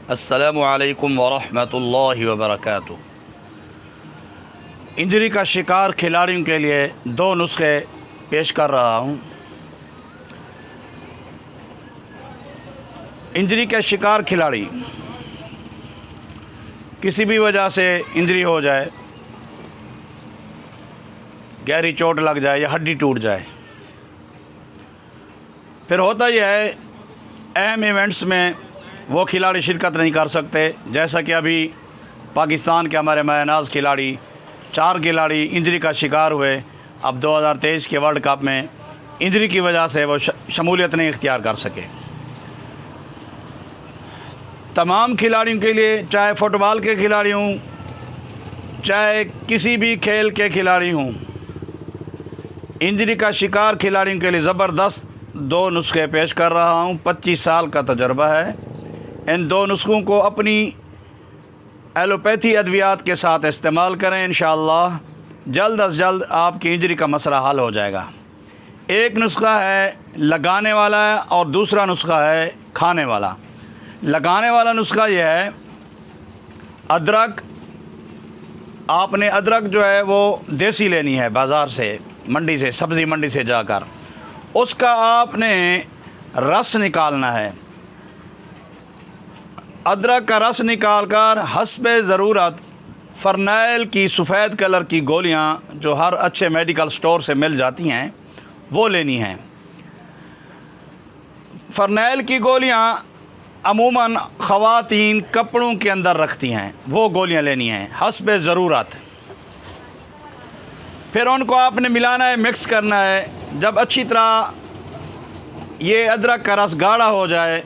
अस्सलामु अलैकुम वरहमतुल्लाहि वबरकातुहू। इंजरी का शिकार खिलाड़ियों के लिए दो नुस्खे पेश कर रहा हूँ। इंजरी के शिकार खिलाड़ी, किसी भी वजह से इंजरी हो जाए, गहरी चोट लग जाए या हड्डी टूट जाए, फिर होता यह है अहम इवेंट्स में वो खिलाड़ी शिरकत नहीं कर सकते। जैसा कि अभी पाकिस्तान के हमारे मायनाज खिलाड़ी 4 खिलाड़ी इंजरी का शिकार हुए। अब 2023 के वर्ल्ड कप में इंजरी की वजह से वो शमूलियत नहीं इख्तियार कर सके। तमाम खिलाड़ियों के लिए, चाहे फ़ुटबॉल के खिलाड़ी हों, चाहे किसी भी खेल के खिलाड़ी हों, इंजरी का शिकार खिलाड़ियों के लिए ज़बरदस्त 2 नुस्खे पेश कर रहा हूँ। 25 साल का तजर्बा है। इन 2 नुस्खों को अपनी एलोपैथी अद्वियात के साथ इस्तेमाल करें। इंशाअल्लाह जल्द अज जल्द आपकी इंजरी का मसला हल हो जाएगा। एक नुस्खा है लगाने वाला और दूसरा नुस्खा है खाने वाला। लगाने वाला नुस्खा यह है, अदरक, आपने अदरक जो है वो देसी लेनी है बाज़ार से, मंडी से, सब्ज़ी मंडी से जाकर। उसका आपने रस निकालना है। अदरक का रस निकाल कर हस्बे ज़रूरत फ़रनैल की सफ़ेद कलर की गोलियां जो हर अच्छे मेडिकल स्टोर से मिल जाती हैं वो लेनी हैं। फ़रनैल की गोलियां अमूमन ख़वातीन कपड़ों के अंदर रखती हैं, वो गोलियां लेनी हैं हस्बे ज़रूरत। फिर उनको आपने मिलाना है, मिक्स करना है। जब अच्छी तरह ये अदरक का रस गाढ़ा हो जाए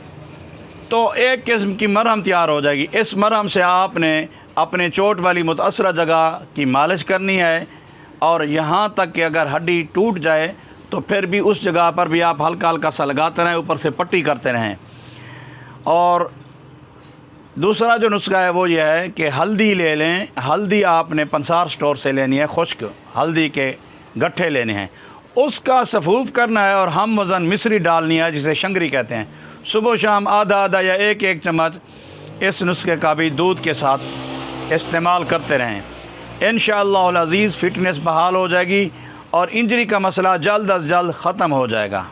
तो एक किस्म की मरहम तैयार हो जाएगी। इस मरहम से आपने अपने चोट वाली मुतासरा जगह की मालिश करनी है, और यहाँ तक कि अगर हड्डी टूट जाए तो फिर भी उस जगह पर भी आप हल्का हल्का सा लगाते रहें, ऊपर से पट्टी करते रहें। और दूसरा जो नुस्खा है वो ये है कि हल्दी ले लें। हल्दी आपने पंसार स्टोर से लेनी है, खुश्क हल्दी के गट्ठे लेने हैं, उसका सफ़ूफ़ करना है और हम वज़न मिश्री डालनी है, जिसे शंगरी कहते हैं। सुबह शाम आधा आधा या एक चम्मच इस नुस्खे का भी दूध के साथ इस्तेमाल करते रहें। इंशाअल्लाह अज़ीज़ फ़िटनेस बहाल हो जाएगी और इंजरी का मसला जल्द अज जल्द ख़त्म हो जाएगा।